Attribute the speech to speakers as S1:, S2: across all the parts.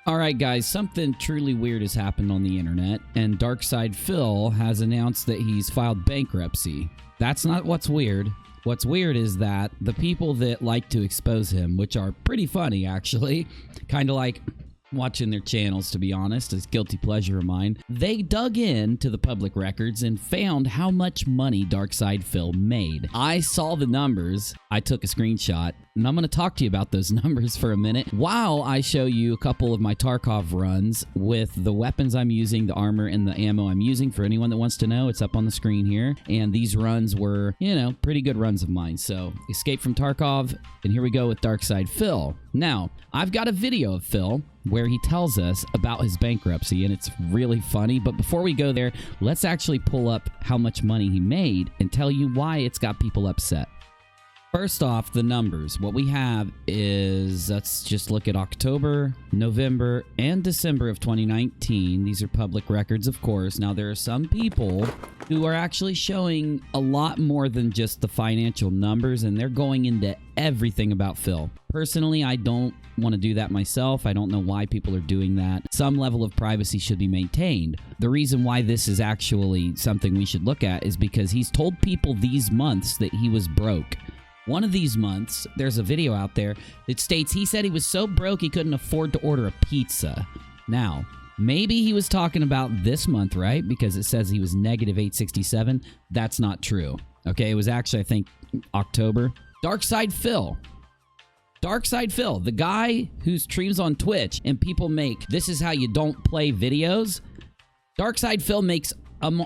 S1: All right, guys, something truly weird has happened on the internet, and DarkSydePhil has announced that he's filed bankruptcy. That's not what's weird. What's weird is that the people that like to expose him, which are pretty funny, actually, kind of like watching their channels, to be honest, it's a guilty pleasure of mine, they dug into the public records and found how much money DarkSydePhil made. I saw the numbers, I took a screenshot, and I'm going to talk to you about those numbers for a minute while I show you a couple of my Tarkov runs with the weapons I'm using, the armor, and the ammo I'm using. For anyone that wants to know, it's up on the screen here. And these runs were, you know, pretty good runs of mine. So, Escape from Tarkov, and here we go with DarkSydePhil. Now, I've got a video of Phil where he tells us about his bankruptcy, and it's really funny. But before we go there, let's actually pull up how much money he made and tell you why it's got people upset. First off, the numbers. What we have is, let's just look at October, November, and December of 2019. These are public records, of course. Now, there are some people who are actually showing a lot more than just the financial numbers, and they're going into everything about Phil. Personally, I don't want to do that myself. I don't know why people are doing that. Some level of privacy should be maintained. The reason why this is actually something we should look at is because he's told people these months that he was broke. One of these months, there's a video out there that states he said he was so broke he couldn't afford to order a pizza. Now, maybe he was talking about this month, right? Because it says he was negative 867. That's not true. Okay, it was actually, I think, October. DarkSydePhil. DarkSydePhil, the guy who streams on Twitch and people make "this is how you don't play" videos. DarkSydePhil makes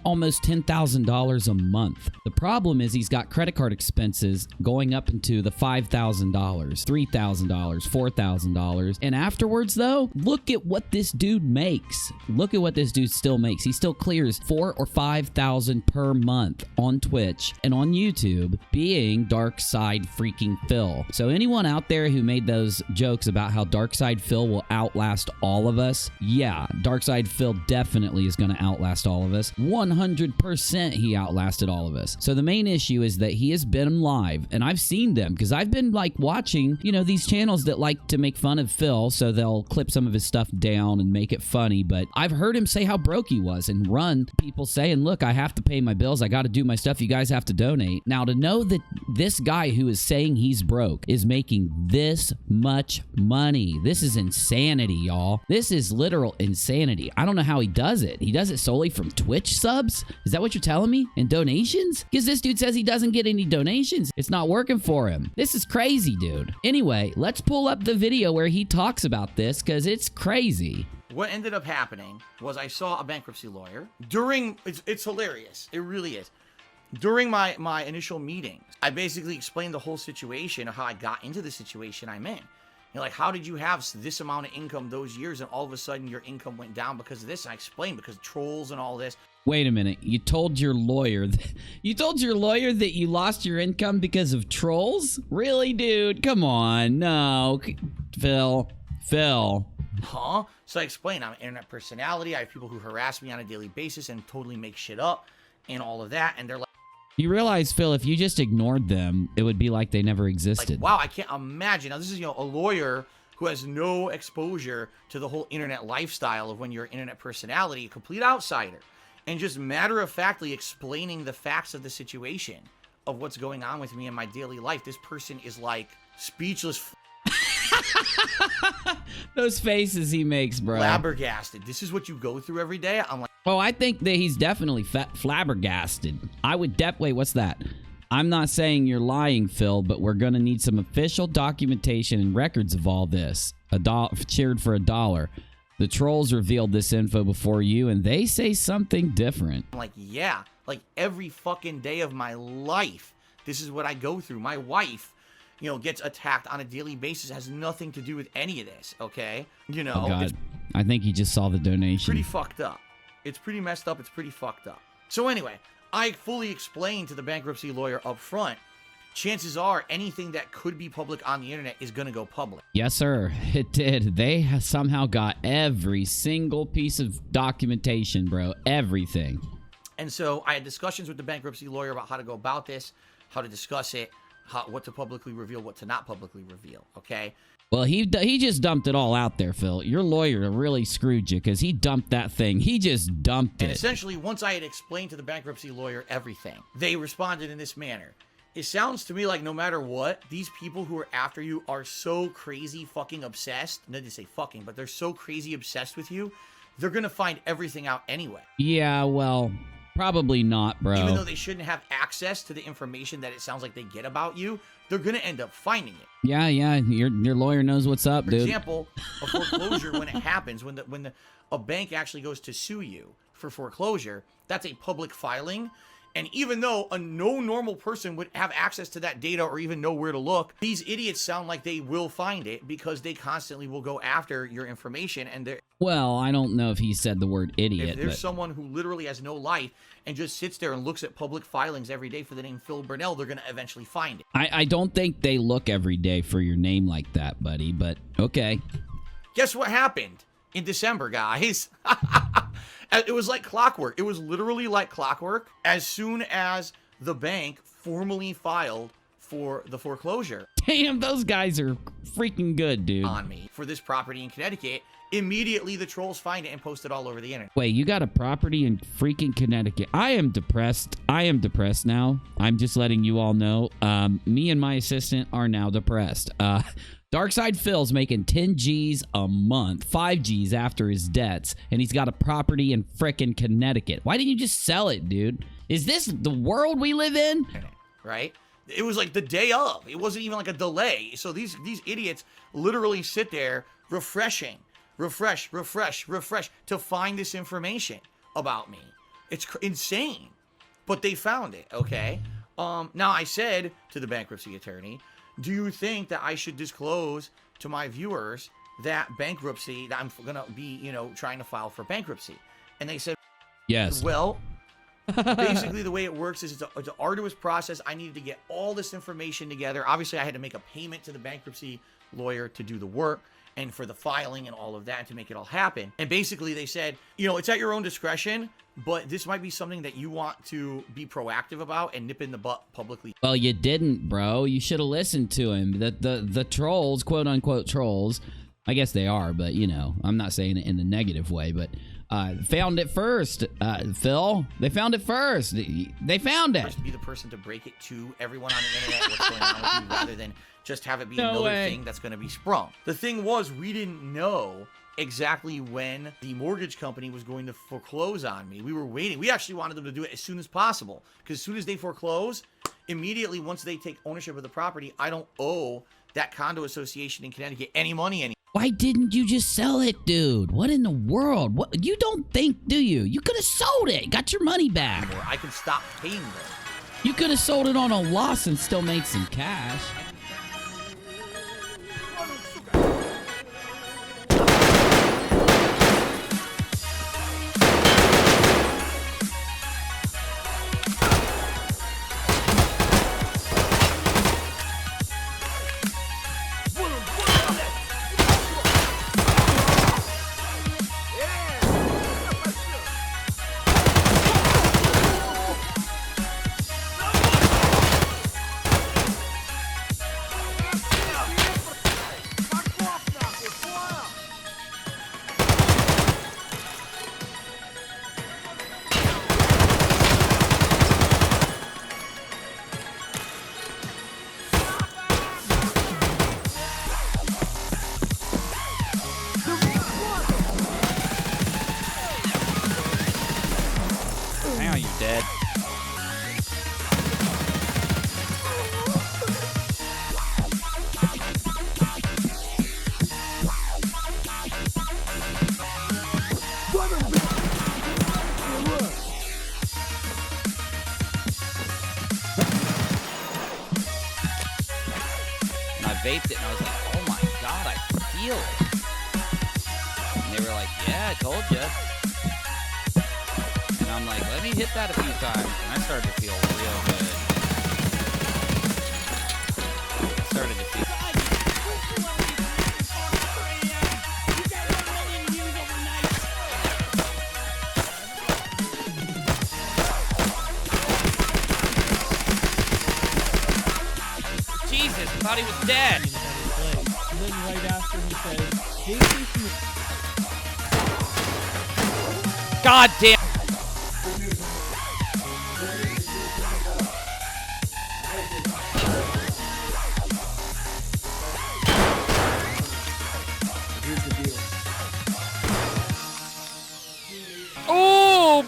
S1: almost $10,000 a month. The problem is he's got credit card expenses going up into the $5,000, $3,000, $4,000. And afterwards, though, look at what this dude makes. Look at what this dude still makes. He still clears $4,000 or $5,000 per month on Twitch and on YouTube, being DarkSydePhil. So anyone out there who made those jokes about how DarkSydePhil will outlast all of us, yeah, DarkSydePhil definitely is going to outlast all of us. 100% he outlasted all of us. So the main issue is that he has been live, and I've seen them because I've been like watching, you know, these channels that like to make fun of Phil, so they'll clip some of his stuff down and make it funny. But I've heard him say how broke he was and run people saying, look, I have to pay my bills, I got to do my stuff, you guys have to donate. Now, to know that this guy who is saying he's broke is making this much money, this is insanity, y'all. This is literal insanity. I don't know how he does it. He does it solely from Twitch subs? Is that what you're telling me? And donations? Because this dude says he doesn't get any donations. It's not working for him. This is crazy, dude. Anyway, let's pull up the video where he talks about this because it's crazy.
S2: What ended up happening was I saw a bankruptcy lawyer during, it's hilarious. It really is. During my initial meetings, I basically explained the whole situation of how I got into the situation I'm in. You know, like, how did you have this amount of income those years and all of a sudden your income went down because of this? And I explained because trolls and all this.
S1: Wait a minute. You told your lawyer that you lost your income because of trolls? Really, dude? Come on. No. Phil.
S2: Huh? So I explained, I'm an internet personality. I have people who harass me on a daily basis and totally make shit up and all of that. And they're like,
S1: you realize, Phil, if you just ignored them, it would be like they never existed.
S2: Like, wow, I can't imagine. Now, this is, you know, a lawyer who has no exposure to the whole internet lifestyle of when you're an internet personality, a complete outsider, and just matter-of-factly explaining the facts of the situation of what's going on with me in my daily life. This person is, like, speechless.
S1: Those faces he makes, bro.
S2: Flabbergasted. This is what you go through every day? I'm like...
S1: Oh, I think that he's definitely flabbergasted. I would wait, what's that? I'm not saying you're lying, Phil, but we're going to need some official documentation and records of all this. Cheered for $1. The trolls revealed this info before you, and they say something different.
S2: I'm like, yeah, like every fucking day of my life, this is what I go through. My wife, you know, gets attacked on a daily basis. It has nothing to do with any of this, okay? You know,
S1: oh, God. I think he just saw the donation.
S2: Pretty fucked up. It's pretty messed up. It's pretty fucked up. So anyway, I fully explained to the bankruptcy lawyer up front, chances are anything that could be public on the internet is going to go public.
S1: Yes, sir. It did. They somehow got every single piece of documentation, bro. Everything.
S2: And so I had discussions with the bankruptcy lawyer about how to go about this, how to discuss it, what to publicly reveal, what to not publicly reveal, okay?
S1: Well, he just dumped it all out there, Phil. Your lawyer really screwed you because he dumped that thing. He just dumped it.
S2: And essentially, once I had explained to the bankruptcy lawyer everything, they responded in this manner. It sounds to me like no matter what, these people who are after you are so crazy fucking obsessed. I didn't say fucking, but they're so crazy obsessed with you, they're going to find everything out anyway.
S1: Yeah, well, probably not, bro.
S2: Even though they shouldn't have access to the information that it sounds like they get about you, they're going to end up finding it.
S1: Yeah, your lawyer knows what's up, dude.
S2: For example, a foreclosure, when it happens, when a bank actually goes to sue you for foreclosure, that's a public filing. And even though no normal person would have access to that data or even know where to look, these idiots sound like they will find it because they constantly will go after your information. And they're...
S1: Well, I don't know if he said the word idiot.
S2: If there's someone who literally has no life and just sits there and looks at public filings every day for the name Phil Burnell, they're going to eventually find it.
S1: I don't think they look every day for your name like that, buddy, but okay.
S2: Guess what happened in December, guys? It was like clockwork. It was literally like clockwork. As soon as the bank formally filed for the foreclosure.
S1: Damn, those guys are freaking good, dude.
S2: On me for this property in Connecticut, immediately the trolls find it and post it all over the internet.
S1: Wait, you got a property in freaking Connecticut? I am depressed. I am depressed now. I'm just letting you all know. Me and my assistant are now depressed. DarkSydePhil's making 10 G's a month, 5 G's after his debts, and he's got a property in frickin' Connecticut. Why didn't you just sell it, dude? Is this the world we live in?
S2: Right? It was like the day of. It wasn't even like a delay. So these idiots literally sit there refresh to find this information about me. It's insane. But they found it, okay? Now I said to the bankruptcy attorney, do you think that I should disclose to my viewers that bankruptcy, that I'm going to be, trying to file for bankruptcy? And they said,
S1: yes.
S2: Well, basically the way it works is it's an arduous process. I needed to get all this information together. Obviously, I had to make a payment to the bankruptcy lawyer to do the work and for the filing and all of that to make it all happen. And basically they said, it's at your own discretion, but this might be something that you want to be proactive about and nip in the butt publicly.
S1: Well, you didn't, bro. You should have listened to him. The trolls, quote unquote trolls, I guess they are, but I'm not saying it in a negative way, but found it first, Phil. They found it first. They found it.
S2: Be the person to break it to everyone on the internet what's going on with you rather than just have it be another thing that's going to be sprung. The thing was, we didn't know exactly when the mortgage company was going to foreclose on me. We were waiting. We actually wanted them to do it as soon as possible because as soon as they foreclose, immediately once they take ownership of the property, I don't owe that condo association in Connecticut any money anymore.
S1: Why didn't you just sell it, dude? What in the world? What you don't think, do you? You could have sold it. Got your money back.
S2: I can stop paying them.
S1: You could have sold it on a loss and still made some cash.
S3: Vaped it and I was like, oh my god, I feel it. And they were like, yeah, I told you. And I'm like, let me hit that a few times. And I started to feel real good. I started to feel... Jesus, I thought he was dead. God damn. Oh!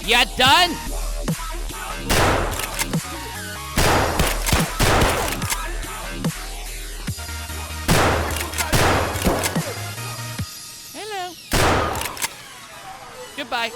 S3: You done? Hello. Goodbye.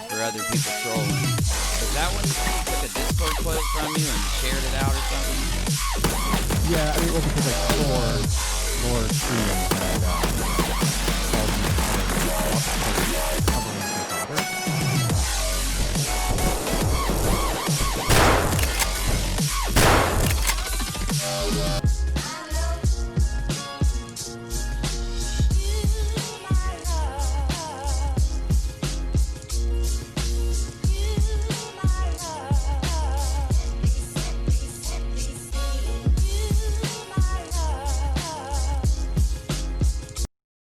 S3: For other people trolling. Is that when you took a Discord quote from you and shared it out or something?
S4: Yeah, I mean, it wasn't because like more streaming.